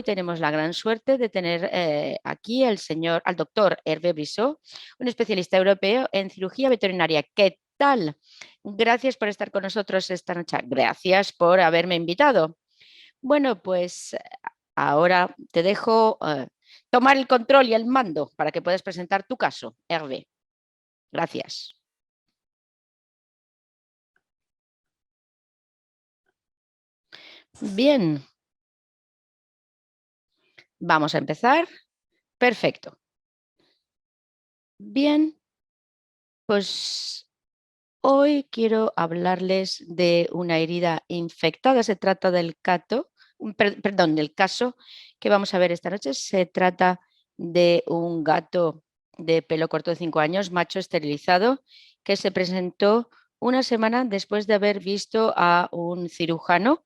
tenemos la gran suerte de tener aquí al doctor Hervé Brissot, un especialista europeo en cirugía veterinaria. ¿Qué tal? Gracias por estar con nosotros esta noche. Gracias por haberme invitado. Bueno, pues ahora te dejo tomar el control y el mando para que puedas presentar tu caso, Hervé. Gracias. Bien, vamos a empezar. Perfecto. Bien, pues hoy quiero hablarles de una herida infectada. Se trata del perdón, del caso que vamos a ver esta noche. Se trata de un gato de pelo corto de 5 años, macho esterilizado, que se presentó una semana después de haber visto a un cirujano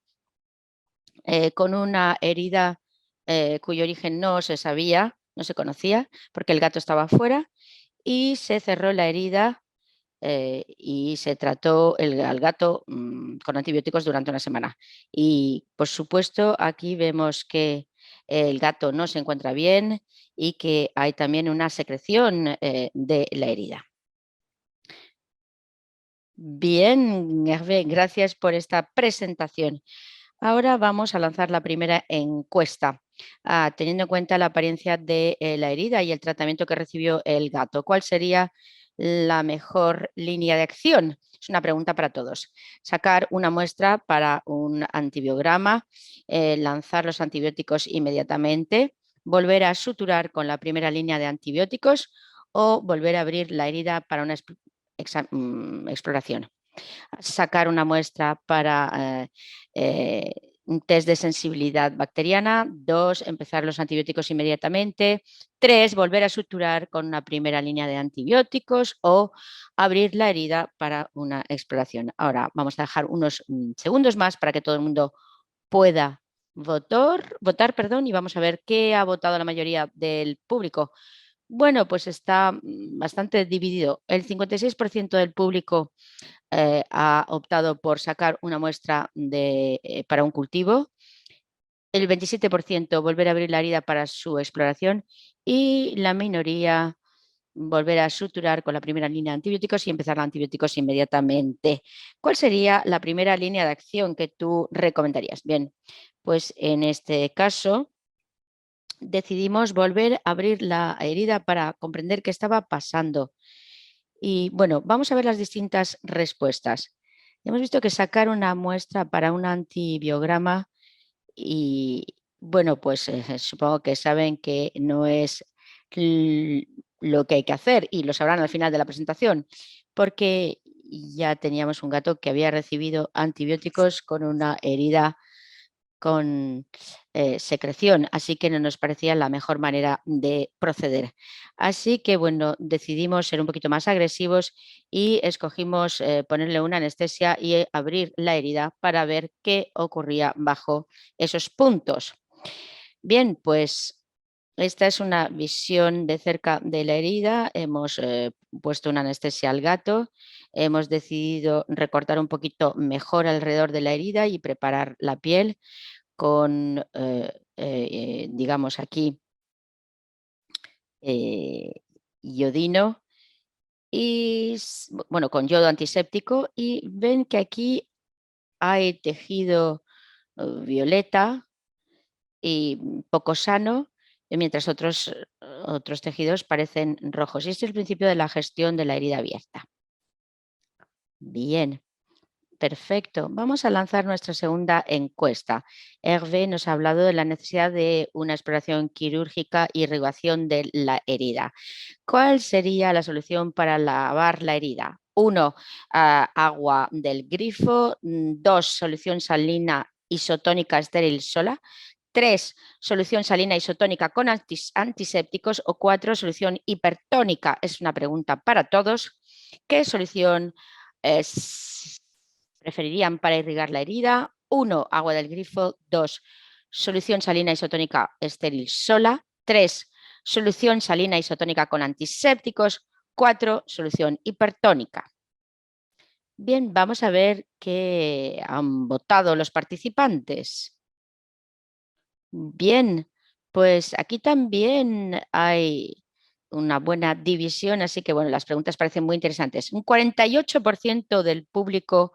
con una herida cuyo origen no se sabía, no se conocía, porque el gato estaba fuera y se cerró la herida y se trató al gato con antibióticos durante una semana. Y por supuesto, aquí vemos que el gato no se encuentra bien y que hay también una secreción de la herida. Bien, Hervé, gracias por esta presentación. Ahora vamos a lanzar la primera encuesta, teniendo en cuenta la apariencia de la herida y el tratamiento que recibió el gato. ¿Cuál sería la mejor línea de acción? Es una pregunta para todos. Sacar una muestra para un antibiograma, lanzar los antibióticos inmediatamente, volver a suturar con la primera línea de antibióticos o volver a abrir la herida para una exploración. Sacar una muestra para un test de sensibilidad bacteriana. 2, empezar los antibióticos inmediatamente. 3, volver a suturar con una primera línea de antibióticos o abrir la herida para una exploración. Ahora vamos a dejar unos segundos más para que todo el mundo pueda votar, perdón, y vamos a ver qué ha votado la mayoría del público. Bueno, pues está bastante dividido. El 56% del público ha optado por sacar una muestra para un cultivo, el 27% volver a abrir la herida para su exploración y la minoría volver a suturar con la primera línea de antibióticos y empezar los antibióticos inmediatamente. ¿Cuál sería la primera línea de acción que tú recomendarías? Bien, pues en este caso decidimos volver a abrir la herida para comprender qué estaba pasando. Y bueno, vamos a ver las distintas respuestas. Hemos visto que sacar una muestra para un antibiograma y bueno, pues supongo que saben que no es lo que hay que hacer y lo sabrán al final de la presentación, porque ya teníamos un gato que había recibido antibióticos con una herida con secreción, así que no nos parecía la mejor manera de proceder. Así que, bueno, decidimos ser un poquito más agresivos y escogimos ponerle una anestesia y abrir la herida para ver qué ocurría bajo esos puntos. Bien, pues esta es una visión de cerca de la herida. Hemos puesto una anestesia al gato. Hemos decidido recortar un poquito mejor alrededor de la herida y preparar la piel con, digamos aquí, iodino y, bueno, con yodo antiséptico y ven que aquí hay tejido violeta y poco sano, mientras otros tejidos parecen rojos. Y este es el principio de la gestión de la herida abierta. Bien. Perfecto. Vamos a lanzar nuestra segunda encuesta. Hervé nos ha hablado de la necesidad de una exploración quirúrgica y irrigación de la herida. ¿Cuál sería la solución para lavar la herida? 1, agua del grifo. 2, solución salina isotónica estéril sola. 3, solución salina isotónica con antisépticos. O 4, solución hipertónica. Es una pregunta para todos. ¿Qué solución preferirían para irrigar la herida? 1, agua del grifo. 2, solución salina isotónica estéril sola. 3, solución salina isotónica con antisépticos. 4, solución hipertónica. Bien, vamos a ver qué han votado los participantes. Bien, Pues aquí también hay una buena división, así que bueno, las preguntas parecen muy interesantes. Un 48% del público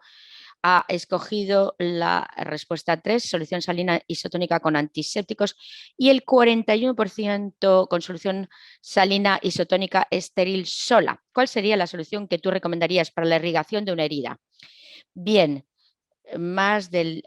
ha escogido la respuesta 3, solución salina isotónica con antisépticos, y el 41% con solución salina isotónica estéril sola. ¿Cuál sería la solución que tú recomendarías para la irrigación de una herida? Bien, más del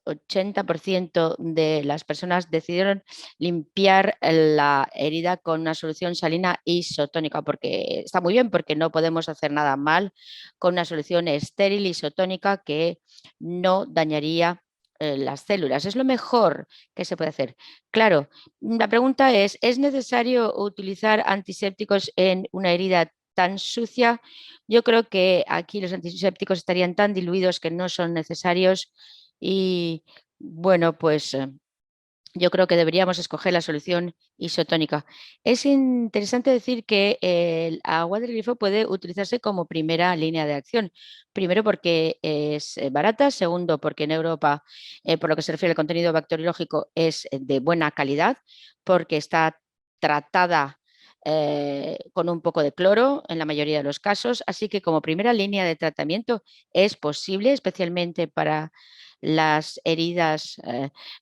80% de las personas decidieron limpiar la herida con una solución salina isotónica, porque está muy bien, porque no podemos hacer nada mal con una solución estéril isotónica que no dañaría las células. Es lo mejor que se puede hacer. Claro, la pregunta ¿es necesario utilizar antisépticos en una herida tan sucia? Yo creo que aquí los antisépticos estarían tan diluidos que no son necesarios y bueno, pues yo creo que deberíamos escoger la solución isotónica. Es interesante decir que el agua del grifo puede utilizarse como primera línea de acción. Primero porque es barata, segundo porque en Europa, por lo que se refiere al contenido bacteriológico, es de buena calidad, porque está tratada con un poco de cloro en la mayoría de los casos. Así que como primera línea de tratamiento es posible, especialmente para las heridas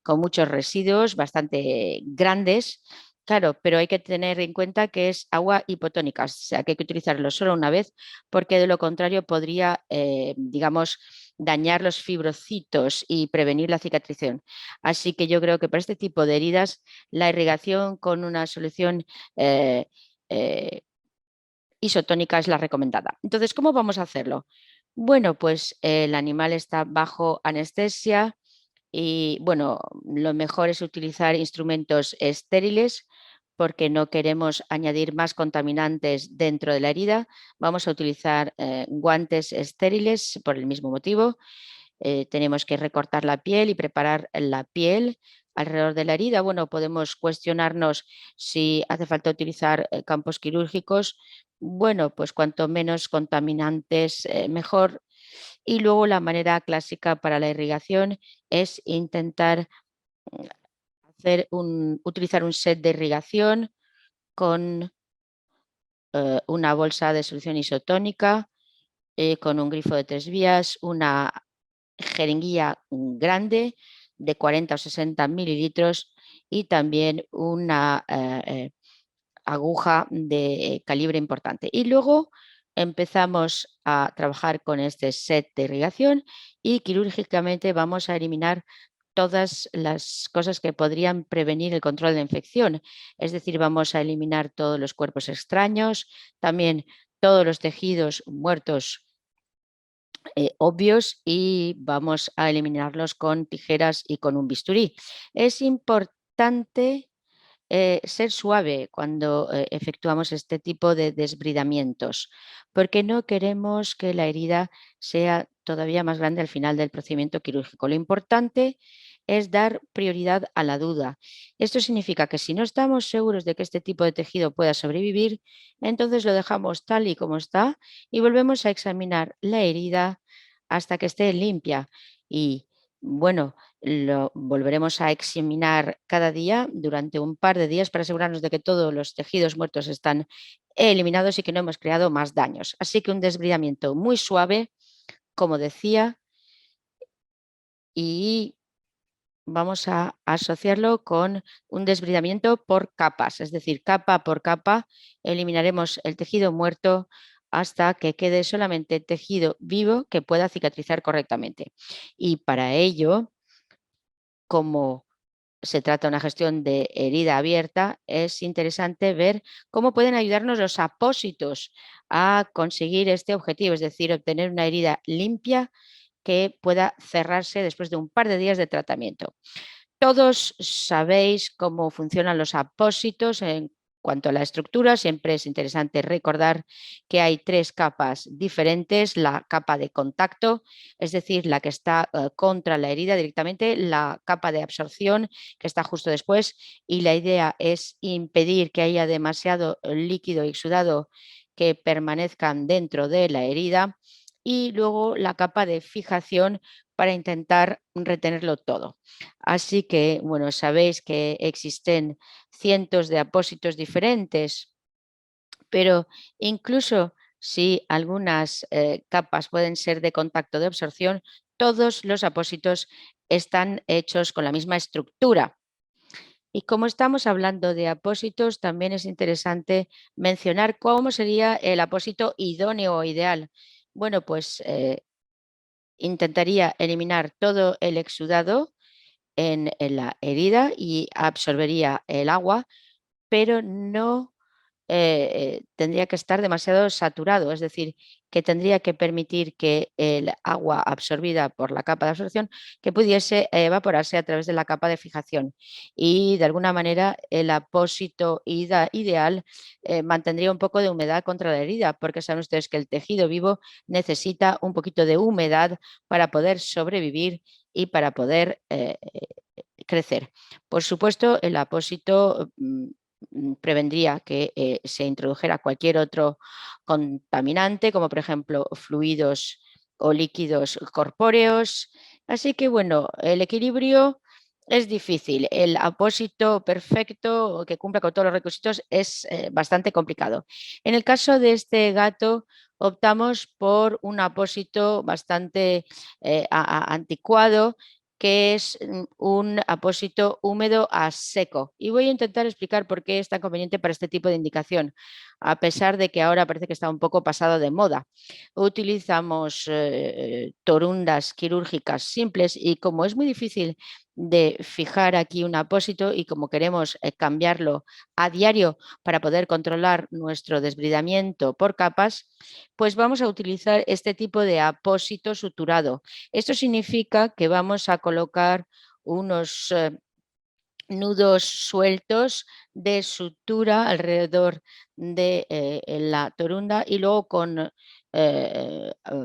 con muchos residuos bastante grandes. Claro, pero hay que tener en cuenta que es agua hipotónica, o sea que hay que utilizarlo solo una vez porque de lo contrario podría, digamos, dañar los fibrocitos y prevenir la cicatrización. Así que yo creo que para este tipo de heridas la irrigación con una solución eh, eh, isotónica es la recomendada. Entonces, ¿cómo vamos a hacerlo? Bueno, pues el animal está bajo anestesia y bueno, lo mejor es utilizar instrumentos estériles porque no queremos añadir más contaminantes dentro de la herida. Vamos a utilizar guantes estériles por el mismo motivo. Tenemos que recortar la piel y preparar la piel alrededor de la herida. Bueno, podemos cuestionarnos si hace falta utilizar campos quirúrgicos. Bueno, pues cuanto menos contaminantes, mejor. Y luego la manera clásica para la irrigación es intentar utilizar un set de irrigación con una bolsa de solución isotónica, con un grifo de 3 vías, una jeringuilla grande de 40 o 60 mililitros y también una aguja de calibre importante. Y luego empezamos a trabajar con este set de irrigación y quirúrgicamente vamos a eliminar todas las cosas que podrían prevenir el control de infección. Es decir, vamos a eliminar todos los cuerpos extraños, también todos los tejidos muertos obvios y vamos a eliminarlos con tijeras y con un bisturí. Es importante ser suave cuando efectuamos este tipo de desbridamientos, porque no queremos que la herida sea todavía más grande al final del procedimiento quirúrgico. Lo importante es dar prioridad a la duda. Esto significa que si no estamos seguros de que este tipo de tejido pueda sobrevivir, entonces lo dejamos tal y como está y volvemos a examinar la herida hasta que esté limpia. Y bueno, lo volveremos a examinar cada día durante un par de días para asegurarnos de que todos los tejidos muertos están eliminados y que no hemos creado más daños. Así que un desbridamiento muy suave, como decía, y vamos a asociarlo con un desbridamiento por capas, es decir, capa por capa eliminaremos el tejido muerto hasta que quede solamente tejido vivo que pueda cicatrizar correctamente. Y para ello, como se trata de una gestión de herida abierta, es interesante ver cómo pueden ayudarnos los apósitos a conseguir este objetivo, es decir, obtener una herida limpia que pueda cerrarse después de un par de días de tratamiento. Todos sabéis cómo funcionan los apósitos en cuanto a la estructura. Siempre es interesante recordar que hay tres capas diferentes. La capa de contacto, es decir, la que está contra la herida directamente, la capa de absorción, que está justo después, y la idea es impedir que haya demasiado líquido exudado que permanezcan dentro de la herida y luego la capa de fijación para intentar retenerlo todo. Así que, bueno, sabéis que existen cientos de apósitos diferentes, pero incluso si algunas capas pueden ser de contacto de absorción, todos los apósitos están hechos con la misma estructura. Y como estamos hablando de apósitos, también es interesante mencionar cómo sería el apósito idóneo o ideal. Bueno, pues intentaría eliminar todo el exudado en la herida y absorbería el agua, pero no tendría que estar demasiado saturado, es decir, que tendría que permitir que el agua absorbida por la capa de absorción que pudiese evaporarse a través de la capa de fijación y de alguna manera el apósito ideal mantendría un poco de humedad contra la herida, porque saben ustedes que el tejido vivo necesita un poquito de humedad para poder sobrevivir y para poder crecer. Por supuesto, el apósito prevendría que se introdujera cualquier otro contaminante, como por ejemplo fluidos o líquidos corpóreos. Así que bueno, el equilibrio es difícil. El apósito perfecto que cumpla con todos los requisitos es bastante complicado. En el caso de este gato, optamos por un apósito bastante anticuado, que es un apósito húmedo a seco. Y voy a intentar explicar por qué es tan conveniente para este tipo de indicación, a pesar de que ahora parece que está un poco pasado de moda. Utilizamos torundas quirúrgicas simples y como es muy difícil de fijar aquí un apósito y como queremos cambiarlo a diario para poder controlar nuestro desbridamiento por capas, pues vamos a utilizar este tipo de apósito suturado. Esto significa que vamos a colocar unos nudos sueltos de sutura alrededor de la torunda y luego con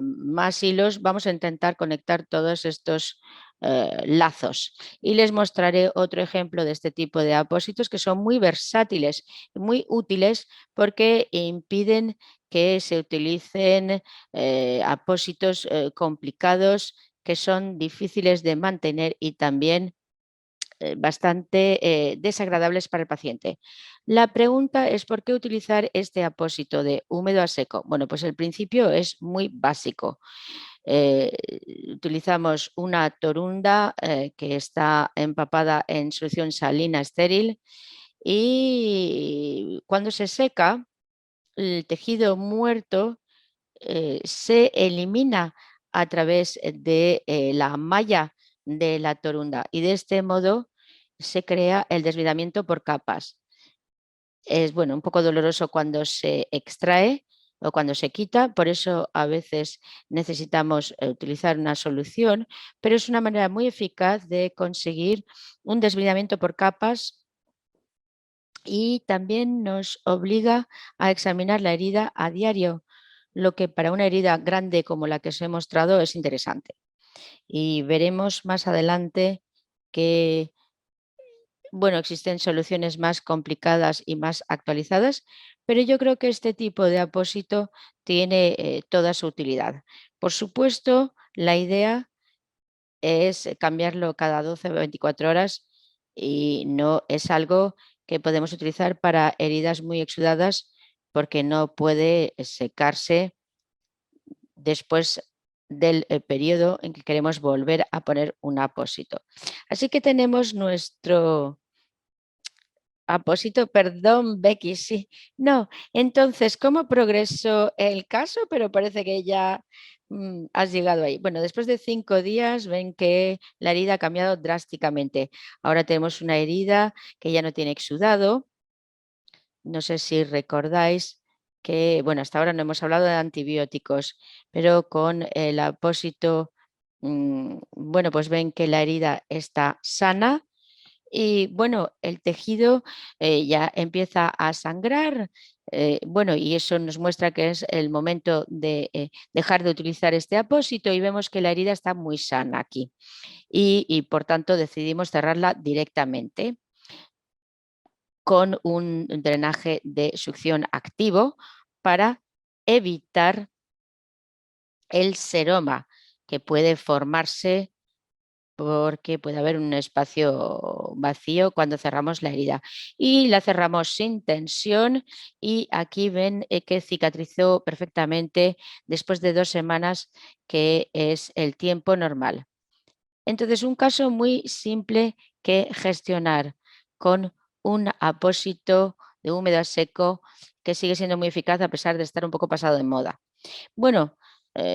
más hilos vamos a intentar conectar todos estos lazos. Y les mostraré otro ejemplo de este tipo de apósitos que son muy versátiles, muy útiles porque impiden que se utilicen apósitos complicados que son difíciles de mantener y también bastante desagradables para el paciente. La pregunta es por qué utilizar este apósito de húmedo a seco. Bueno, pues el principio es muy básico. Eh, Utilizamos una torunda que está empapada en solución salina estéril y cuando se seca, el tejido muerto se elimina a través de la malla de la torunda y de este modo se crea el desvidamiento por capas. Es bueno, un poco doloroso cuando se extrae o cuando se quita, por eso a veces necesitamos utilizar una solución, pero es una manera muy eficaz de conseguir un desvidamiento por capas y también nos obliga a examinar la herida a diario, lo que para una herida grande como la que os he mostrado es interesante. Y veremos más adelante que, bueno, existen soluciones más complicadas y más actualizadas, pero yo creo que este tipo de apósito tiene toda su utilidad. Por supuesto, la idea es cambiarlo cada 12 o 24 horas y no es algo que podemos utilizar para heridas muy exudadas porque no puede secarse después del periodo en que queremos volver a poner un apósito. Así que tenemos nuestro apósito, perdón, Becky, sí. No, entonces, ¿cómo progresó el caso? Pero parece que ya has llegado ahí. Bueno, después de 5 días ven que la herida ha cambiado drásticamente. Ahora tenemos una herida que ya no tiene exudado. No sé si recordáis que, bueno, hasta ahora no hemos hablado de antibióticos, pero con el apósito, bueno, pues ven que la herida está sana y bueno, el tejido ya empieza a sangrar. Bueno, y eso nos muestra que es el momento de dejar de utilizar este apósito y vemos que la herida está muy sana aquí y por tanto decidimos cerrarla directamente con un drenaje de succión activo para evitar el seroma, que puede formarse porque puede haber un espacio vacío cuando cerramos la herida. Y la cerramos sin tensión y aquí ven que cicatrizó perfectamente después de 2 semanas, que es el tiempo normal. Entonces, un caso muy simple que gestionar con un apósito de húmedo a seco que sigue siendo muy eficaz a pesar de estar un poco pasado de moda. Bueno,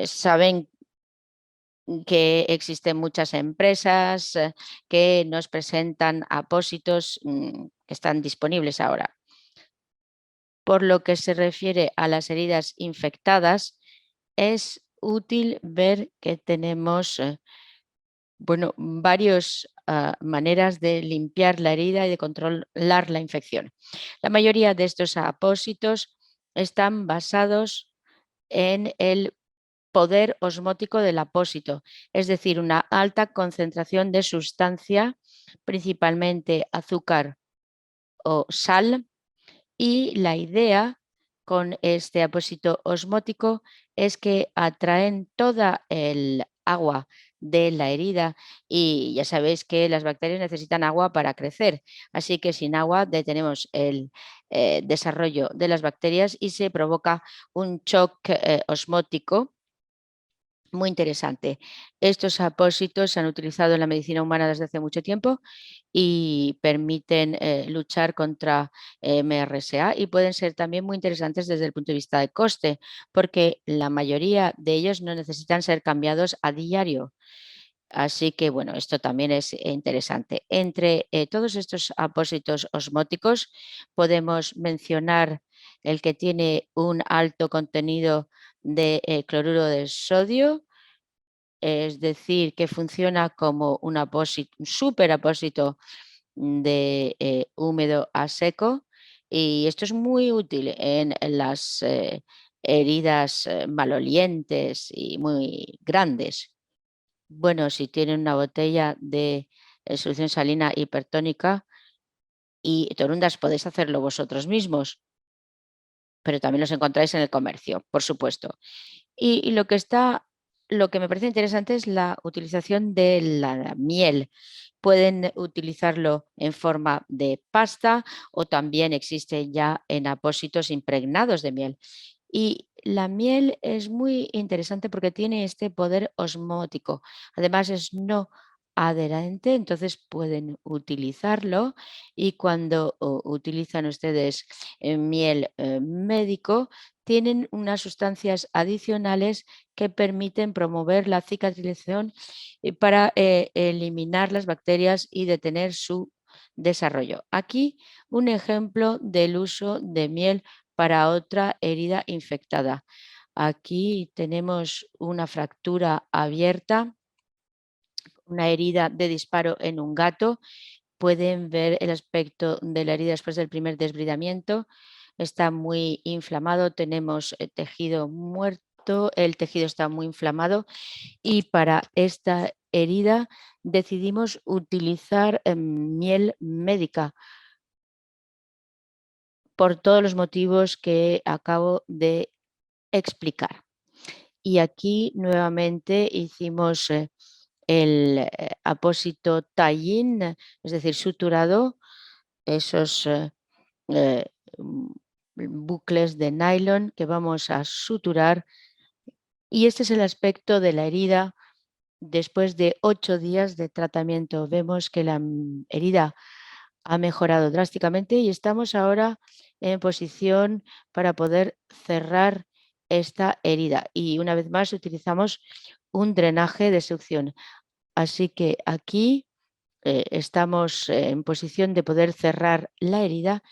saben que existen muchas empresas que nos presentan apósitos que están disponibles ahora. Por lo que se refiere a las heridas infectadas, es útil ver que tenemos varias maneras de limpiar la herida y de controlar la infección. La mayoría de estos apósitos están basados en el poder osmótico del apósito, es decir, una alta concentración de sustancia, principalmente azúcar o sal, y la idea con este apósito osmótico es que atraen toda el agua de la herida y ya sabéis que las bacterias necesitan agua para crecer, así que sin agua detenemos el desarrollo de las bacterias y se provoca un shock osmótico muy interesante. Estos apósitos se han utilizado en la medicina humana desde hace mucho tiempo y permiten luchar contra MRSA y pueden ser también muy interesantes desde el punto de vista de coste, porque la mayoría de ellos no necesitan ser cambiados a diario. Así que, bueno, esto también es interesante. Entre todos estos apósitos osmóticos podemos mencionar el que tiene un alto contenido de cloruro de sodio, es decir, que funciona como un apósito, un superapósito de húmedo a seco, y esto es muy útil en las heridas malolientes y muy grandes. Bueno, si tienen una botella de solución salina hipertónica y torundas, podéis hacerlo vosotros mismos, pero también los encontráis en el comercio, por supuesto. Y lo que me parece interesante es la utilización de la miel. Pueden utilizarlo en forma de pasta o también existe ya en apósitos impregnados de miel. Y la miel es muy interesante porque tiene este poder osmótico. Además es no adherente, entonces pueden utilizarlo, y cuando utilizan ustedes miel médico, tienen unas sustancias adicionales que permiten promover la cicatrización para eliminar las bacterias y detener su desarrollo. Aquí un ejemplo del uso de miel para otra herida infectada. Aquí tenemos una fractura abierta, una herida de disparo en un gato. Pueden ver el aspecto de la herida después del primer desbridamiento. Está muy inflamado, tenemos tejido muerto, el tejido está muy inflamado, y para esta herida decidimos utilizar miel médica por todos los motivos que acabo de explicar. Y aquí nuevamente hicimos el apósito tie-in, es decir, suturado, esos eh, mm, bucles de nylon que vamos a suturar. Y este es el aspecto de la herida después de 8 días de tratamiento. Vemos que la herida ha mejorado drásticamente y estamos ahora en posición para poder cerrar esta herida. Y una vez más utilizamos un drenaje de succión. Así que aquí estamos en posición de poder cerrar la herida,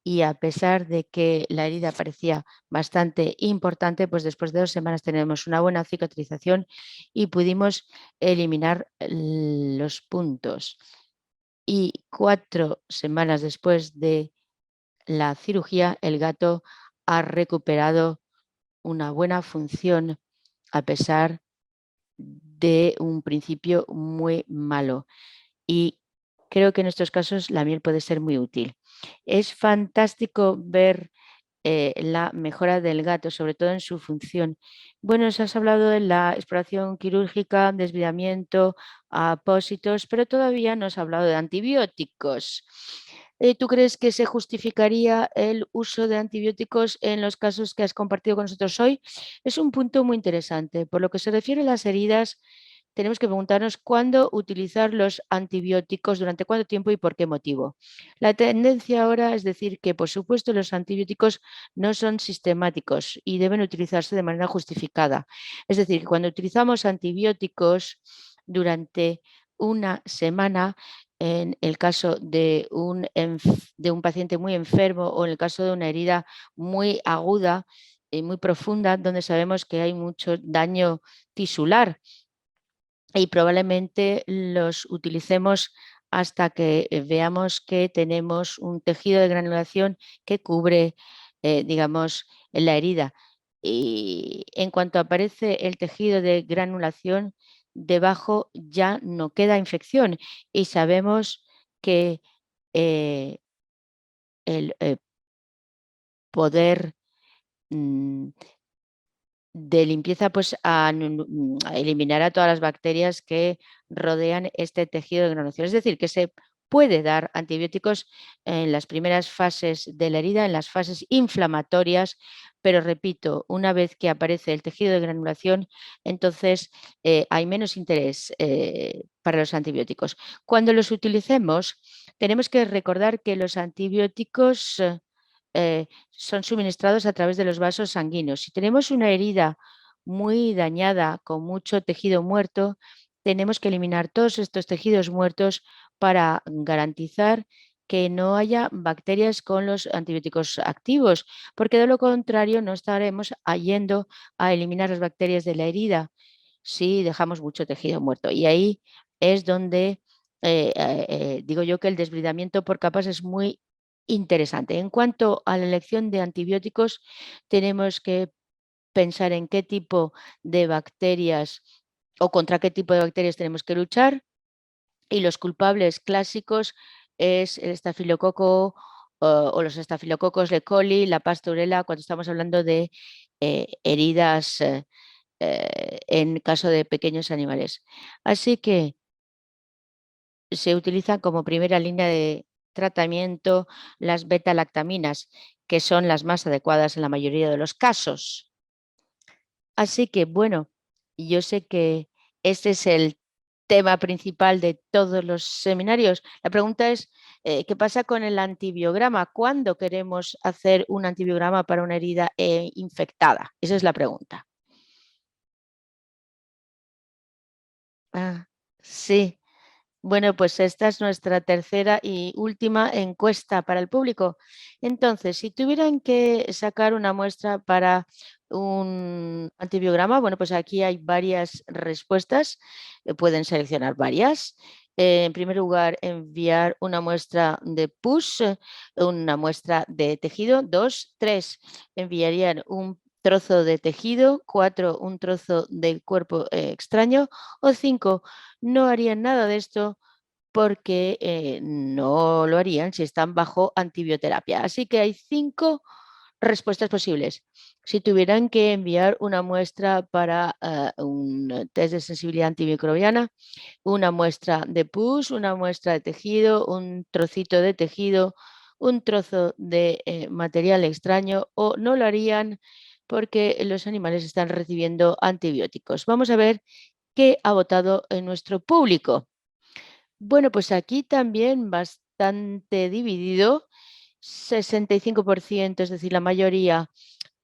y a pesar de que la herida parecía bastante importante, pues después de 2 semanas tenemos una buena cicatrización y pudimos eliminar los puntos. Y 4 semanas después de la cirugía, el gato ha recuperado una buena función a pesar de un principio muy malo. Y creo que en estos casos la miel puede ser muy útil. Es fantástico ver la mejora del gato, sobre todo en su función. Bueno, nos has hablado de la exploración quirúrgica, desviamiento, apósitos, pero todavía no has hablado de antibióticos. ¿Tú crees que se justificaría el uso de antibióticos en los casos que has compartido con nosotros hoy? Es un punto muy interesante. Por lo que se refiere a las heridas, tenemos que preguntarnos cuándo utilizar los antibióticos, durante cuánto tiempo y por qué motivo. La tendencia ahora es decir que, por supuesto, los antibióticos no son sistemáticos y deben utilizarse de manera justificada. Es decir, que cuando utilizamos antibióticos durante una semana, en el caso de un paciente muy enfermo o en el caso de una herida muy aguda y muy profunda, donde sabemos que hay mucho daño tisular, y probablemente los utilicemos hasta que veamos que tenemos un tejido de granulación que cubre, digamos, la herida. Y en cuanto aparece el tejido de granulación, debajo ya no queda infección y sabemos que eh, el poder mm, de limpieza, pues eliminará todas las bacterias que rodean este tejido de granulación. Es decir, que se puede dar antibióticos en las primeras fases de la herida, en las fases inflamatorias, pero repito, una vez que aparece el tejido de granulación, entonces hay menos interés para los antibióticos. Cuando los utilicemos, tenemos que recordar que los antibióticos son suministrados a través de los vasos sanguíneos. Si tenemos una herida muy dañada con mucho tejido muerto, tenemos que eliminar todos estos tejidos muertos para garantizar que no haya bacterias con los antibióticos activos, porque de lo contrario no estaremos yendo a eliminar las bacterias de la herida si dejamos mucho tejido muerto. Y ahí es donde digo yo que el desbridamiento por capas es muy interesante. En cuanto a la elección de antibióticos, tenemos que pensar en qué tipo de bacterias o contra qué tipo de bacterias tenemos que luchar, y los culpables clásicos es el estafilococo o los estafilococos E. coli, la pastorela, cuando estamos hablando de heridas en caso de pequeños animales. Así que se utilizan como primera línea de tratamiento las beta-lactaminas, que son las más adecuadas en la mayoría de los casos. Así que, bueno, yo sé que este es el tema principal de todos los seminarios. La pregunta es, ¿qué pasa con el antibiograma? ¿Cuándo queremos hacer un antibiograma para una herida infectada? Esa es la pregunta. Ah, sí. Bueno, pues esta es nuestra tercera y última encuesta para el público. Entonces, si tuvieran que sacar una muestra para un antibiograma, bueno, pues aquí hay varias respuestas. Pueden seleccionar varias. En primer lugar, enviar una muestra de pus, una muestra de tejido. 2, 3, enviarían un trozo de tejido. 4, un trozo del cuerpo extraño. O 5, no harían nada de esto porque no lo harían si están bajo antibioterapia. Así que hay 5 respuestas posibles. Si tuvieran que enviar una muestra para un test de sensibilidad antimicrobiana, una muestra de pus, una muestra de tejido, un trocito de tejido, un trozo de material extraño, o no lo harían porque los animales están recibiendo antibióticos. Vamos a ver qué ha votado en nuestro público. Bueno, pues aquí también bastante dividido, 65%, es decir, la mayoría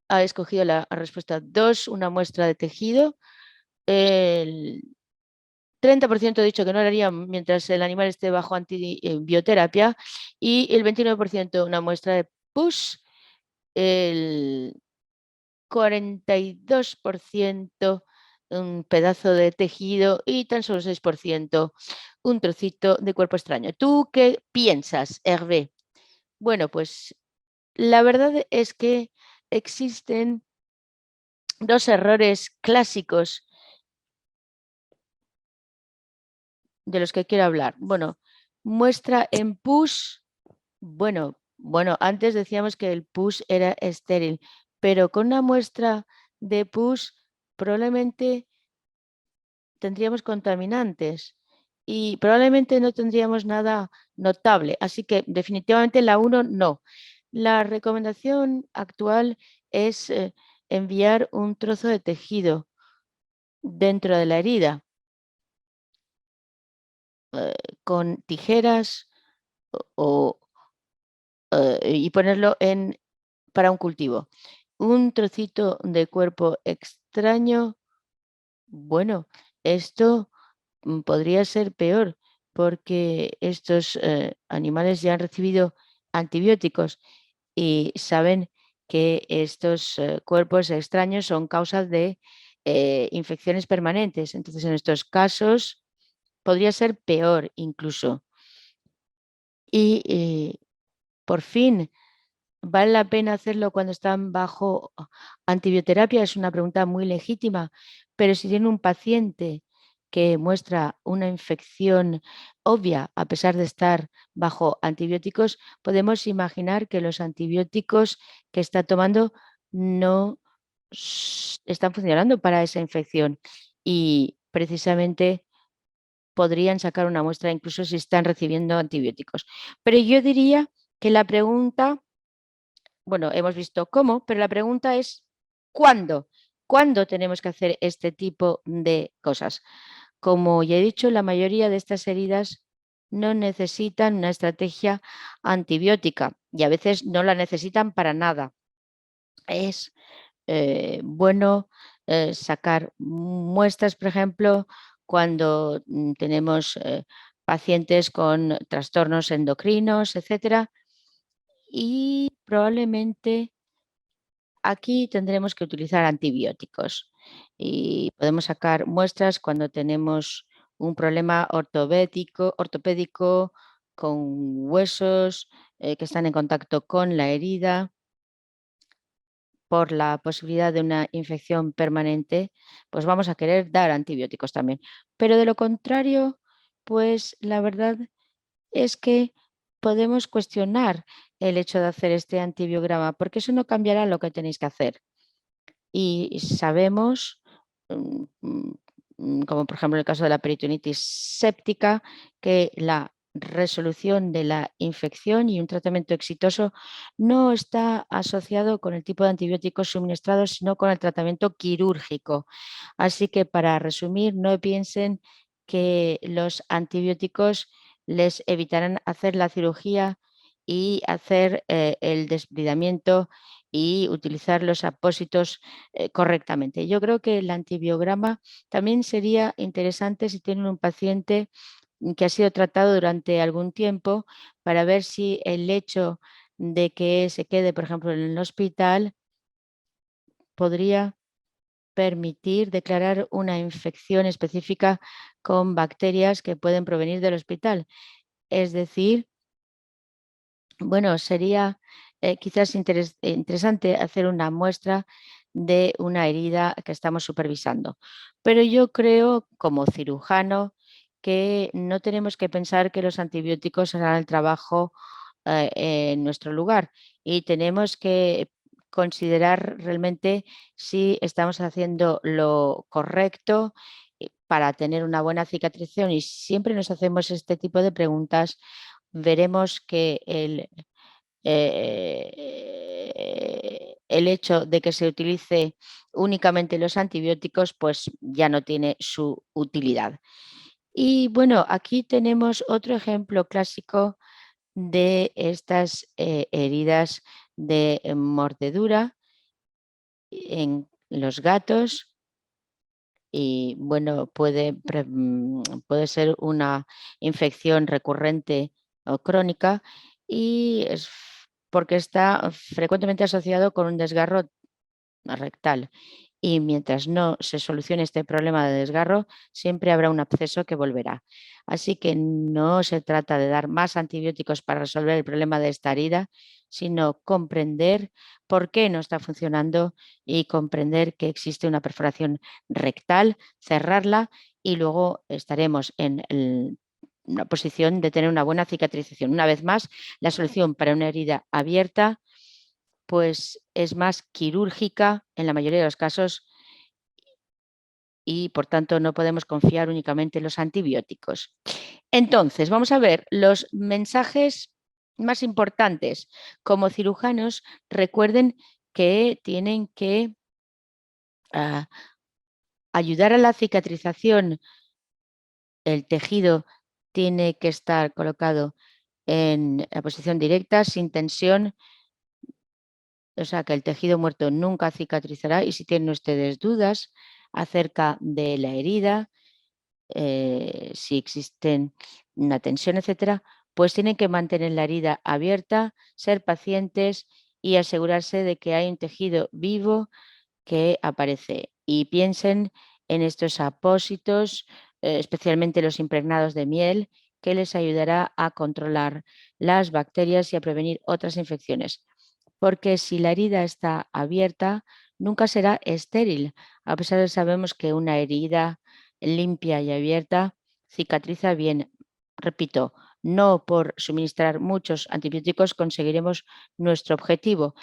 ha escogido la respuesta 2, una muestra de tejido. El 30% ha dicho que no lo haría mientras el animal esté bajo antibioterapia, y el 29% una muestra de pus. El 42% un pedazo de tejido y tan solo 6% un trocito de cuerpo extraño. ¿Tú qué piensas, Hervé? Bueno, pues la verdad es que existen dos errores clásicos de los que quiero hablar. Bueno, muestra en push, bueno, Bueno, antes decíamos que el pus era estéril, pero con una muestra de pus probablemente tendríamos contaminantes y probablemente no tendríamos nada notable. Así que definitivamente la uno no. La recomendación actual es enviar un trozo de tejido dentro de la herida eh, con tijeras o, y ponerlo para un cultivo. Un trocito de cuerpo extraño, bueno, esto podría ser peor porque estos animales ya han recibido antibióticos y saben que estos cuerpos extraños son causas de infecciones permanentes. Entonces, en estos casos podría ser peor incluso. Y por fin, ¿vale la pena hacerlo cuando están bajo antibioterapia? Es una pregunta muy legítima, pero si tiene un paciente que muestra una infección obvia a pesar de estar bajo antibióticos, podemos imaginar que los antibióticos que está tomando no están funcionando para esa infección y precisamente podrían sacar una muestra incluso si están recibiendo antibióticos. Pero yo diría que la pregunta, bueno, hemos visto cómo, pero la pregunta es ¿cuándo? ¿Cuándo tenemos que hacer este tipo de cosas? Como ya he dicho, la mayoría de estas heridas no necesitan una estrategia antibiótica y a veces no la necesitan para nada. Es bueno sacar muestras, por ejemplo, cuando tenemos pacientes con trastornos endocrinos, etcétera, y probablemente aquí tendremos que utilizar antibióticos y podemos sacar muestras cuando tenemos un problema ortopédico con huesos que están en contacto con la herida por la posibilidad de una infección permanente, pues vamos a querer dar antibióticos también. Pero de lo contrario, pues la verdad es que podemos cuestionar el hecho de hacer este antibiograma, porque eso no cambiará lo que tenéis que hacer. Y sabemos, como por ejemplo en el caso de la peritonitis séptica, que la resolución de la infección y un tratamiento exitoso no está asociado con el tipo de antibióticos suministrados, sino con el tratamiento quirúrgico. Así que para resumir, no piensen que los antibióticos les evitarán hacer la cirugía y hacer el desbridamiento y utilizar los apósitos correctamente. Yo creo que el antibiograma también sería interesante si tienen un paciente que ha sido tratado durante algún tiempo para ver si el hecho de que se quede, por ejemplo, en el hospital podría permitir declarar una infección específica con bacterias que pueden provenir del hospital. Es decir, bueno, sería quizás interesante hacer una muestra de una herida que estamos supervisando. Pero yo creo, como cirujano, que no tenemos que pensar que los antibióticos harán el trabajo en nuestro lugar y tenemos que considerar realmente si estamos haciendo lo correcto para tener una buena cicatrización y siempre nos hacemos este tipo de preguntas, veremos que el hecho de que se utilice únicamente los antibióticos, pues ya no tiene su utilidad. Y bueno, aquí tenemos otro ejemplo clásico de estas heridas de mordedura en los gatos y bueno, puede ser una infección recurrente o crónica y es porque está frecuentemente asociado con un desgarro rectal. Y mientras no se solucione este problema de desgarro, siempre habrá un absceso que volverá. Así que no se trata de dar más antibióticos para resolver el problema de esta herida, sino comprender por qué no está funcionando y comprender que existe una perforación rectal, cerrarla y luego estaremos en una posición de tener una buena cicatrización. Una vez más, la solución para una herida abierta pues es más quirúrgica en la mayoría de los casos y por tanto no podemos confiar únicamente en los antibióticos. Entonces, vamos a ver los mensajes más importantes. Como cirujanos, recuerden que tienen que ah, ayudar a la cicatrización. El tejido tiene que estar colocado en la posición directa, sin tensión, o sea que el tejido muerto nunca cicatrizará. Y si tienen ustedes dudas acerca de la herida, si existen una tensión, etcétera, pues tienen que mantener la herida abierta, ser pacientes y asegurarse de que hay un tejido vivo que aparece. Y piensen en estos apósitos, especialmente los impregnados de miel, que les ayudará a controlar las bacterias y a prevenir otras infecciones. Porque si la herida está abierta, nunca será estéril, a pesar de que sabemos que una herida limpia y abierta cicatriza bien. Repito, no por suministrar muchos antibióticos conseguiremos nuestro objetivo,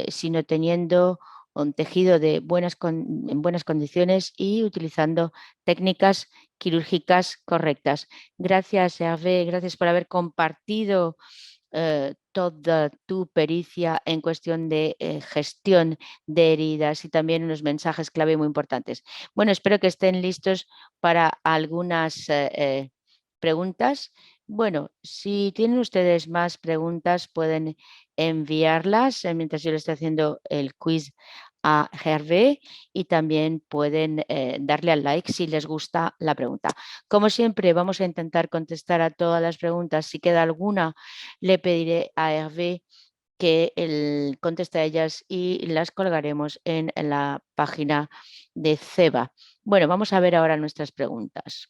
sino teniendo un tejido en buenas condiciones y utilizando técnicas quirúrgicas correctas. Gracias, Hervé, gracias por haber compartido toda tu pericia en cuestión de gestión de heridas y también unos mensajes clave muy importantes. Bueno, espero que estén listos para algunas preguntas. Bueno, si tienen ustedes más preguntas, pueden enviarlas mientras yo le estoy haciendo el quiz a Hervé y también pueden darle al like si les gusta la pregunta. Como siempre, vamos a intentar contestar a todas las preguntas. Si queda alguna, le pediré a Hervé que él conteste a ellas y las colgaremos en la página de CEBA. Bueno, vamos a ver ahora nuestras preguntas.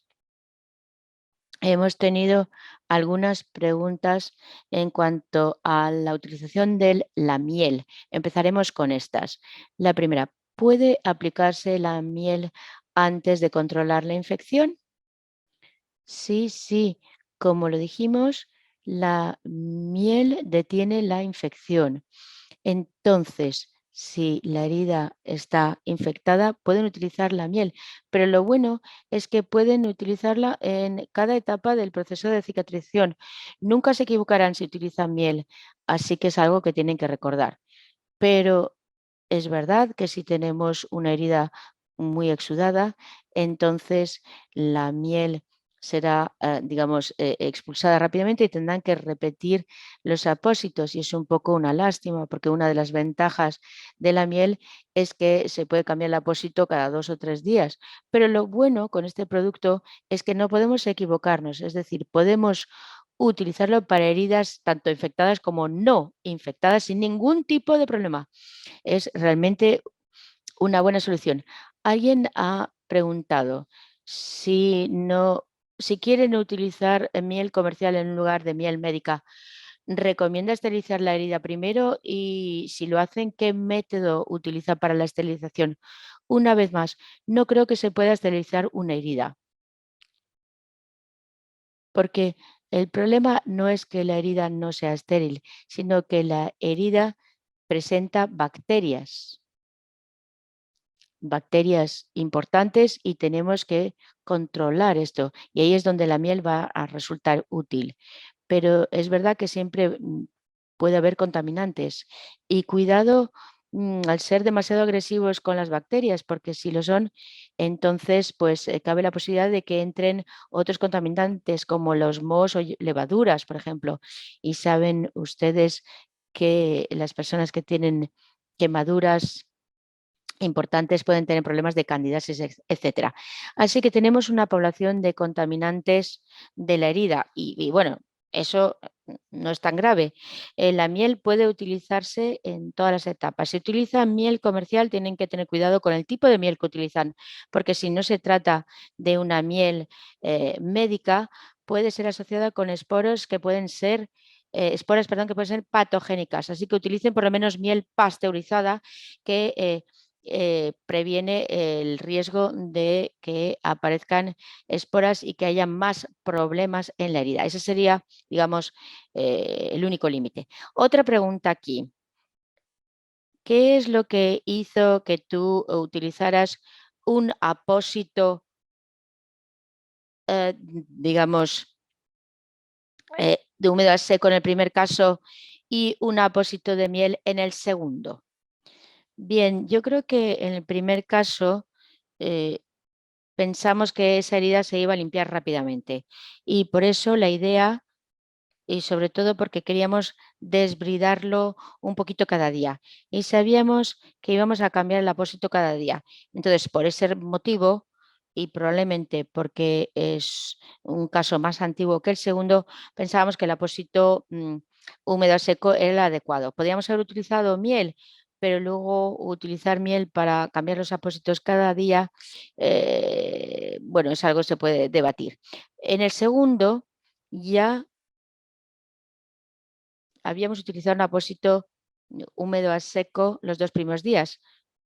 Hemos tenido algunas preguntas en cuanto a la utilización de la miel. Empezaremos con estas. La primera, ¿puede aplicarse la miel antes de controlar la infección? Sí, sí, como lo dijimos, la miel detiene la infección. Entonces, si la herida está infectada, pueden utilizar la miel, pero lo bueno es que pueden utilizarla en cada etapa del proceso de cicatrización. Nunca se equivocarán si utilizan miel, así que es algo que tienen que recordar. Pero es verdad que si tenemos una herida muy exudada, entonces la miel será, digamos, expulsada rápidamente y tendrán que repetir los apósitos. Y es un poco una lástima, porque una de las ventajas de la miel es que se puede cambiar el apósito cada 2 o 3 días. Pero lo bueno con este producto es que no podemos equivocarnos, es decir, podemos utilizarlo para heridas tanto infectadas como no infectadas sin ningún tipo de problema. Es realmente una buena solución. Alguien ha preguntado si no, si quieren utilizar miel comercial en lugar de miel médica, ¿recomienda esterilizar la herida primero? Y si lo hacen, ¿qué método utiliza para la esterilización? Una vez más, no creo que se pueda esterilizar una herida, porque el problema no es que la herida no sea estéril, sino que la herida presenta bacterias importantes y tenemos que controlar esto. Y ahí es donde la miel va a resultar útil. Pero es verdad que siempre puede haber contaminantes y cuidado al ser demasiado agresivos con las bacterias, porque si lo son, entonces pues cabe la posibilidad de que entren otros contaminantes como los mohos o levaduras, por ejemplo. Y saben ustedes que las personas que tienen quemaduras importantes pueden tener problemas de candidiasis, etcétera. Así que tenemos una población de contaminantes de la herida y bueno, eso no es tan grave. La miel puede utilizarse en todas las etapas. Si utilizan miel comercial, tienen que tener cuidado con el tipo de miel que utilizan, porque si no se trata de una miel médica, puede ser asociada con esporos que pueden ser esporas, perdón, que pueden ser patogénicas. Así que utilicen por lo menos miel pasteurizada que previene el riesgo de que aparezcan esporas y que haya más problemas en la herida. Ese sería, digamos, el único límite. Otra pregunta aquí. ¿Qué es lo que hizo que tú utilizaras un apósito, digamos, de húmedo a seco en el primer caso y un apósito de miel en el segundo? Bien, yo creo que en el primer caso eh, pensamos que esa herida se iba a limpiar rápidamente y por eso la idea, y sobre todo porque queríamos desbridarlo un poquito cada día y sabíamos que íbamos a cambiar el apósito cada día. Entonces, por ese motivo y probablemente porque es un caso más antiguo que el segundo, pensábamos que el apósito húmedo seco era el adecuado. Podríamos haber utilizado miel, pero luego utilizar miel para cambiar los apósitos cada día, bueno, es algo que se puede debatir. En el segundo, ya habíamos utilizado un apósito húmedo a seco los 2 primeros días,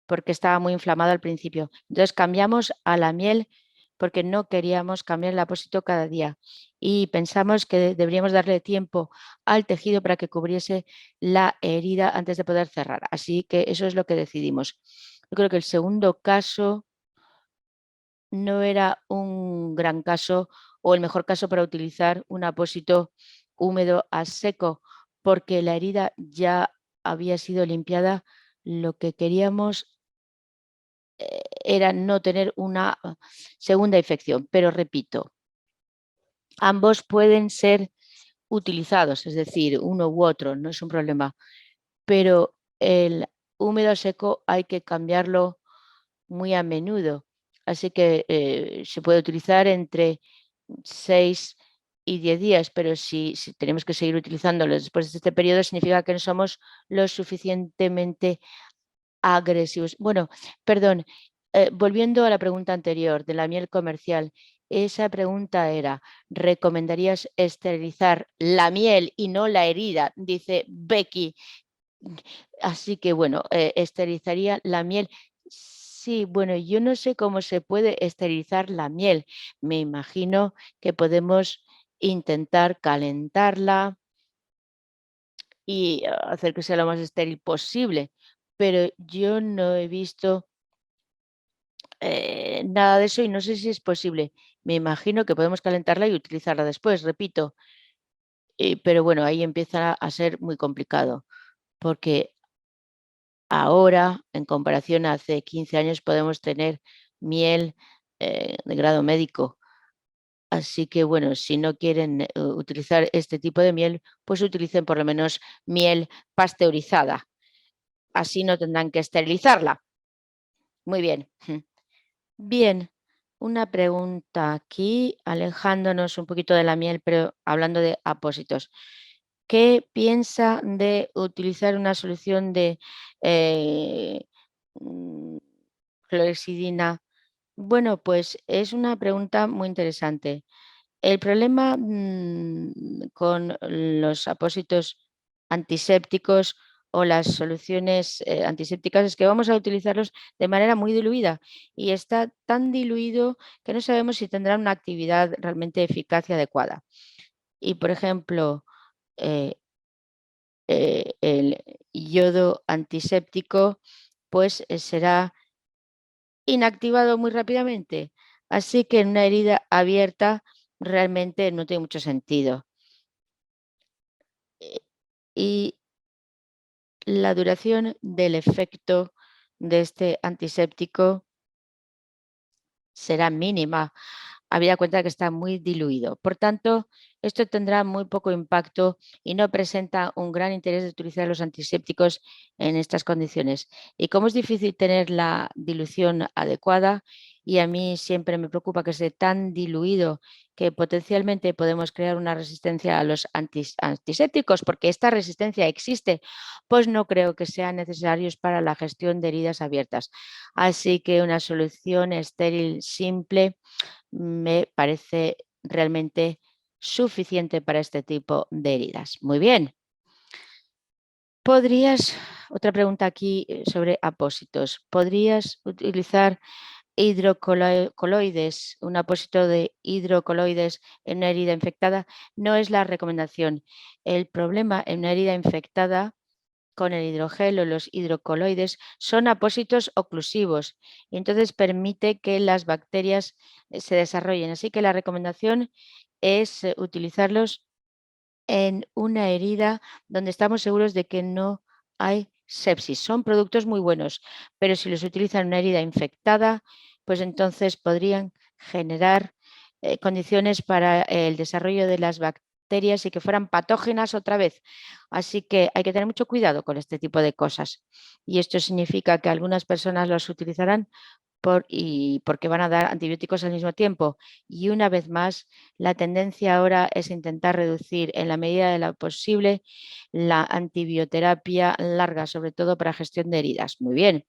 porque estaba muy inflamado al principio. Entonces cambiamos a la miel porque no queríamos cambiar el apósito cada día y pensamos que deberíamos darle tiempo al tejido para que cubriese la herida antes de poder cerrar. Así que eso es lo que decidimos. Yo creo que el segundo caso no era un gran caso o el mejor caso para utilizar un apósito húmedo a seco, porque la herida ya había sido limpiada. Lo que queríamos era no tener una segunda infección, pero repito, ambos pueden ser utilizados, es decir, uno u otro, no es un problema, pero el húmedo a seco hay que cambiarlo muy a menudo. Así que se puede utilizar entre 6 y 10 días, pero si tenemos que seguir utilizándolo después de este periodo, significa que no somos lo suficientemente agresivos. Bueno, perdón, volviendo a la pregunta anterior de la miel comercial, esa pregunta era, ¿recomendarías esterilizar la miel y no la herida? Dice Becky. Así que bueno, esterilizaría la miel. Sí, bueno, yo no sé cómo se puede esterilizar la miel. Me imagino que podemos intentar calentarla y hacer que sea lo más estéril posible, pero yo no he visto nada de eso y no sé si es posible. Me imagino que podemos calentarla y utilizarla después, repito, pero bueno, ahí empieza a ser muy complicado, porque ahora, en comparación a hace 15 años, podemos tener miel de grado médico. Así que bueno, si no quieren utilizar este tipo de miel, pues utilicen por lo menos miel pasteurizada. Así no tendrán que esterilizarla. Muy bien. Bien, una pregunta aquí, alejándonos un poquito de la miel, pero hablando de apósitos. ¿Qué piensa de utilizar una solución de eh, mm, clorexidina? Bueno, pues es una pregunta muy interesante. El problema con los apósitos antisépticos o las soluciones antisépticas es que vamos a utilizarlos de manera muy diluida y está tan diluido que no sabemos si tendrán una actividad realmente eficaz y adecuada. Y, por ejemplo, eh, el yodo antiséptico pues será inactivado muy rápidamente. Así que en una herida abierta realmente no tiene mucho sentido. Eh, Y la duración del efecto de este antiséptico será mínima, habida cuenta que está muy diluido. Por tanto, esto tendrá muy poco impacto y no presenta un gran interés de utilizar los antisépticos en estas condiciones. Y como es difícil tener la dilución adecuada, y a mí siempre me preocupa que esté tan diluido que potencialmente podemos crear una resistencia a los antisépticos, porque esta resistencia existe, pues no creo que sean necesarios para la gestión de heridas abiertas. Así que una solución estéril simple me parece realmente suficiente para este tipo de heridas. Muy bien. Otra pregunta aquí sobre apósitos, ¿podrías utilizar hidrocoloides, un apósito de hidrocoloides en una herida infectada? No es la recomendación. El problema en una herida infectada con el hidrogel o los hidrocoloides son apósitos oclusivos y entonces permite que las bacterias se desarrollen. Así que la recomendación es utilizarlos en una herida donde estamos seguros de que no hay sepsis. Son productos muy buenos, pero si los utilizan en una herida infectada, pues entonces podrían generar condiciones para el desarrollo de las bacterias y que fueran patógenas otra vez. Así que hay que tener mucho cuidado con este tipo de cosas. Y esto significa que algunas personas los utilizarán y porque van a dar antibióticos al mismo tiempo. Y una vez más, la tendencia ahora es intentar reducir en la medida de lo posible la antibioterapia larga, sobre todo para gestión de heridas. Muy bien,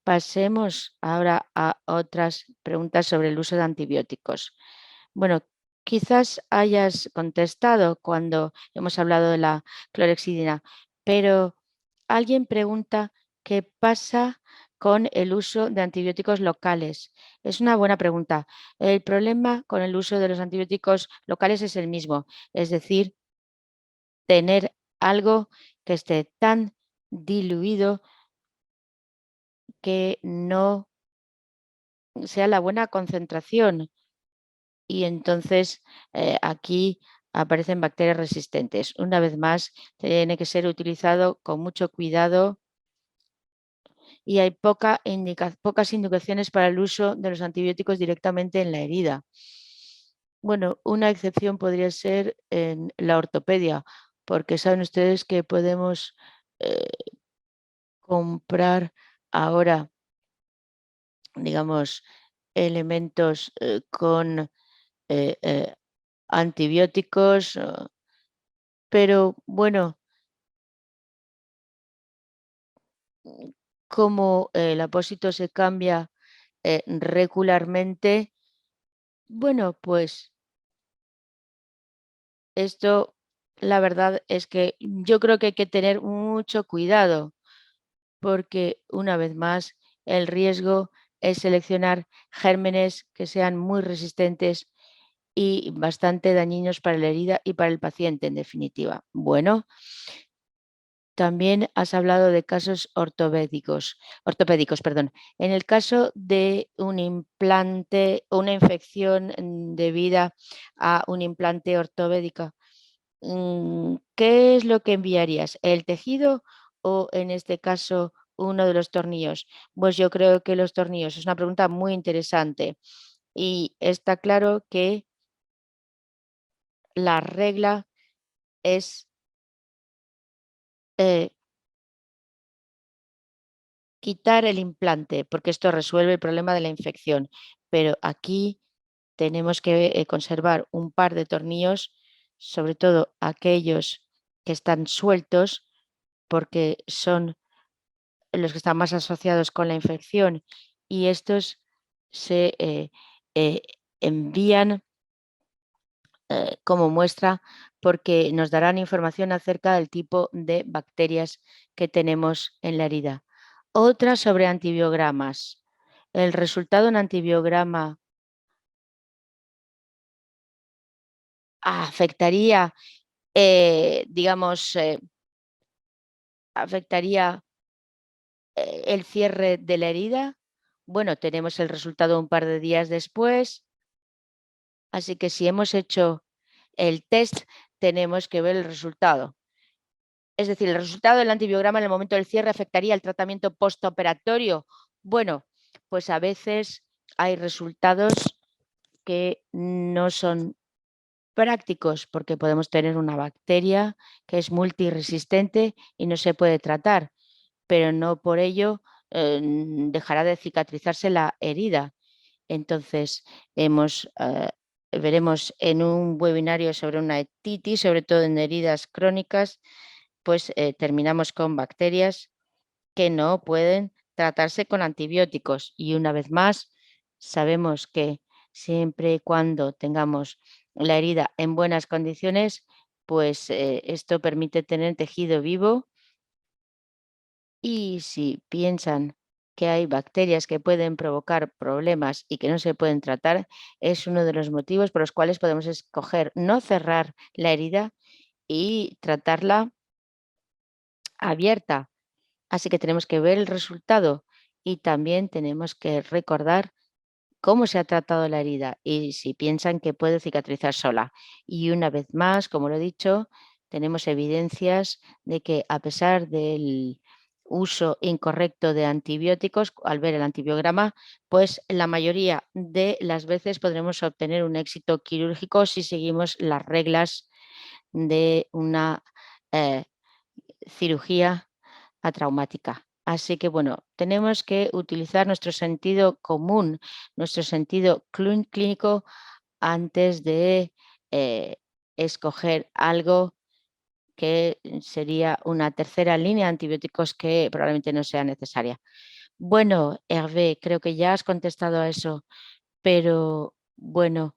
pasemos ahora a otras preguntas sobre el uso de antibióticos. Bueno, quizás hayas contestado cuando hemos hablado de la clorexidina, pero alguien pregunta qué pasa con el uso de antibióticos locales. Es una buena pregunta. El problema con el uso de los antibióticos locales es el mismo, es decir, tener algo que esté tan diluido que no sea la buena concentración y entonces aquí aparecen bacterias resistentes. Una vez más, tiene que ser utilizado con mucho cuidado y hay pocas indicaciones para el uso de los antibióticos directamente en la herida. Bueno, una excepción podría ser en la ortopedia, porque saben ustedes que podemos eh, comprar ahora, digamos, elementos con eh, eh, antibióticos, pero bueno, como el apósito se cambia regularmente, bueno, pues esto, la verdad es que yo creo que hay que tener mucho cuidado porque, una vez más, el riesgo es seleccionar gérmenes que sean muy resistentes y bastante dañinos para la herida y para el paciente, en definitiva. Bueno, también has hablado de casos ortopédicos, perdón. En el caso de un implante o una infección debida a un implante ortopédico, ¿qué es lo que enviarías? ¿El tejido o en este caso uno de los tornillos? Pues yo creo que los tornillos es una pregunta muy interesante y está claro que la regla es eh, quitar el implante porque esto resuelve el problema de la infección, pero aquí tenemos que conservar un par de tornillos, sobre todo aquellos que están sueltos porque son los que están más asociados con la infección y estos se eh, envían como muestra porque nos darán información acerca del tipo de bacterias que tenemos en la herida. Otra sobre antibiogramas. El resultado en antibiograma afectaría, digamos, afectaría el cierre de la herida. Bueno, tenemos el resultado un par de días después, así que si hemos hecho el test, tenemos que ver el resultado. Es decir, el resultado del antibiograma en el momento del cierre afectaría el tratamiento postoperatorio. Bueno, pues a veces hay resultados que no son prácticos porque podemos tener una bacteria que es multiresistente y no se puede tratar, pero no por ello dejará de cicatrizarse la herida. Entonces, veremos en un webinario sobre una etitis, sobre todo en heridas crónicas, pues terminamos con bacterias que no pueden tratarse con antibióticos. Y una vez más, sabemos que siempre y cuando tengamos la herida en buenas condiciones, pues esto permite tener tejido vivo Y si piensan que hay bacterias que pueden provocar problemas y que no se pueden tratar, es uno de los motivos por los cuales podemos escoger no cerrar la herida y tratarla abierta. Así que tenemos que ver el resultado y también tenemos que recordar cómo se ha tratado la herida y si piensan que puede cicatrizar sola. Y una vez más, como lo he dicho, tenemos evidencias de que a pesar del uso incorrecto de antibióticos, al ver el antibiograma, pues la mayoría de las veces podremos obtener un éxito quirúrgico si seguimos las reglas de una eh, cirugía atraumática. Así que bueno, tenemos que utilizar nuestro sentido común, nuestro sentido clínico antes de escoger algo que sería una tercera línea de antibióticos que probablemente no sea necesaria. Bueno, Hervé, creo que ya has contestado a eso, pero bueno,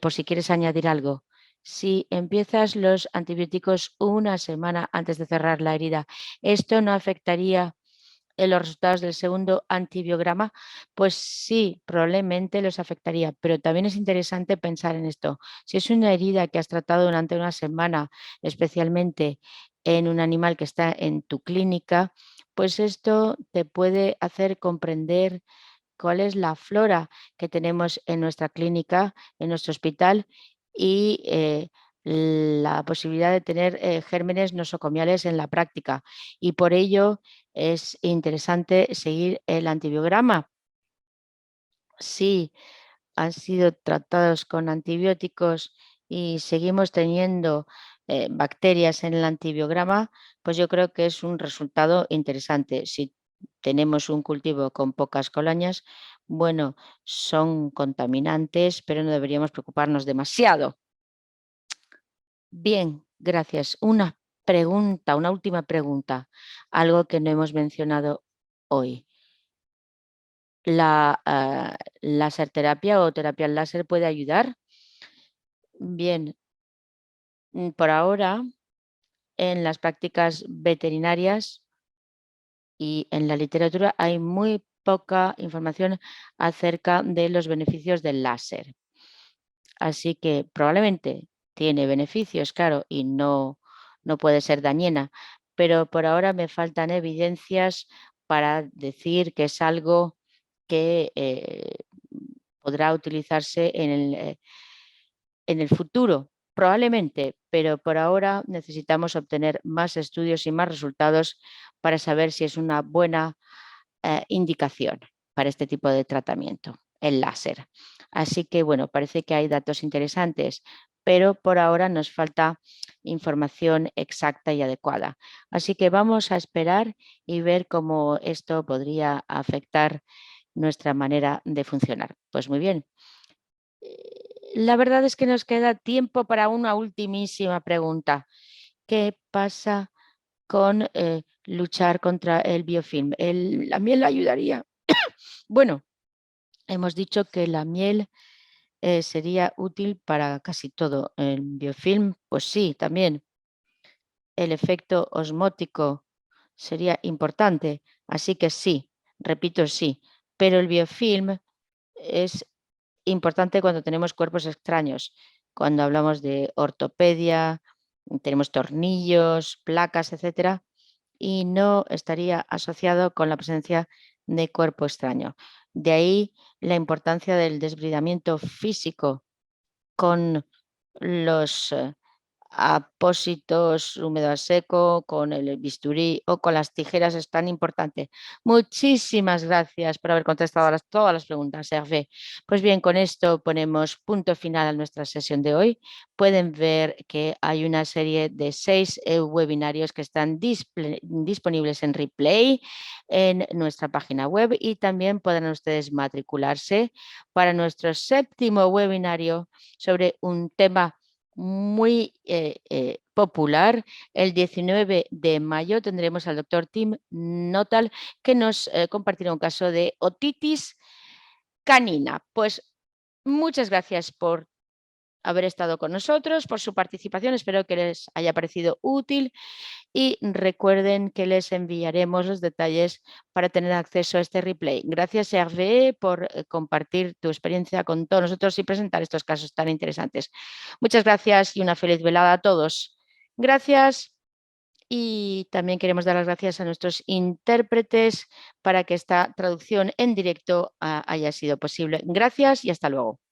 por si quieres añadir algo. Si empiezas los antibióticos una semana antes de cerrar la herida, ¿esto no afectaría en los resultados del segundo antibiograma? Pues sí, probablemente los afectaría, pero también es interesante pensar en esto. Si es una herida que has tratado durante una semana, especialmente en un animal que está en tu clínica, pues esto te puede hacer comprender cuál es la flora que tenemos en nuestra clínica, en nuestro hospital y la posibilidad de tener gérmenes nosocomiales en la práctica. Y por ello es interesante seguir el antibiograma. Si han sido tratados con antibióticos y seguimos teniendo bacterias en el antibiograma, pues yo creo que es un resultado interesante. Si tenemos un cultivo con pocas colonias, bueno, son contaminantes, pero no deberíamos preocuparnos demasiado. Bien, gracias. Una pregunta, una última pregunta, algo que no hemos mencionado hoy. ¿La láser terapia o terapia láser puede ayudar? Bien, por ahora en las prácticas veterinarias y en la literatura hay muy poca información acerca de los beneficios del láser. Así que probablemente tiene beneficios, claro, y no puede ser dañina, pero por ahora me faltan evidencias para decir que es algo que podrá utilizarse en el futuro, probablemente, pero por ahora necesitamos obtener más estudios y más resultados para saber si es una buena indicación para este tipo de tratamiento, el láser. Así que, bueno, parece que hay datos interesantes, pero por ahora nos falta información exacta y adecuada. Así que vamos a esperar y ver cómo esto podría afectar nuestra manera de funcionar. Pues muy bien. La verdad es que nos queda tiempo para una ultimísima pregunta. ¿Qué pasa con luchar contra el biofilm? ¿La miel ayudaría? Bueno, hemos dicho que la miel sería útil para casi todo. El biofilm, pues sí, también. El efecto osmótico sería importante, así que sí, repito, sí. Pero el biofilm es importante cuando tenemos cuerpos extraños, cuando hablamos de ortopedia, tenemos tornillos, placas, etcétera, y no estaría asociado con la presencia de cuerpo extraño. De ahí la importancia del desbridamiento físico con los apósitos húmedo a seco, con el bisturí o con las tijeras es tan importante. Muchísimas gracias por haber contestado todas las preguntas, Hervé. Pues bien, con esto ponemos punto final a nuestra sesión de hoy. Pueden ver que hay una serie de 6 webinarios que están disponibles en replay en nuestra página web y también podrán ustedes matricularse para nuestro séptimo webinario sobre un tema muy popular. El 19 de mayo tendremos al doctor Tim Notal que nos compartirá un caso de otitis canina. Pues muchas gracias por haber estado con nosotros, por su participación. Espero que les haya parecido útil y recuerden que les enviaremos los detalles para tener acceso a este replay. Gracias, Hervé, por compartir tu experiencia con todos nosotros y presentar estos casos tan interesantes. Muchas gracias y una feliz velada a todos. Gracias. Y también queremos dar las gracias a nuestros intérpretes para que esta traducción en directo haya sido posible. Gracias y hasta luego.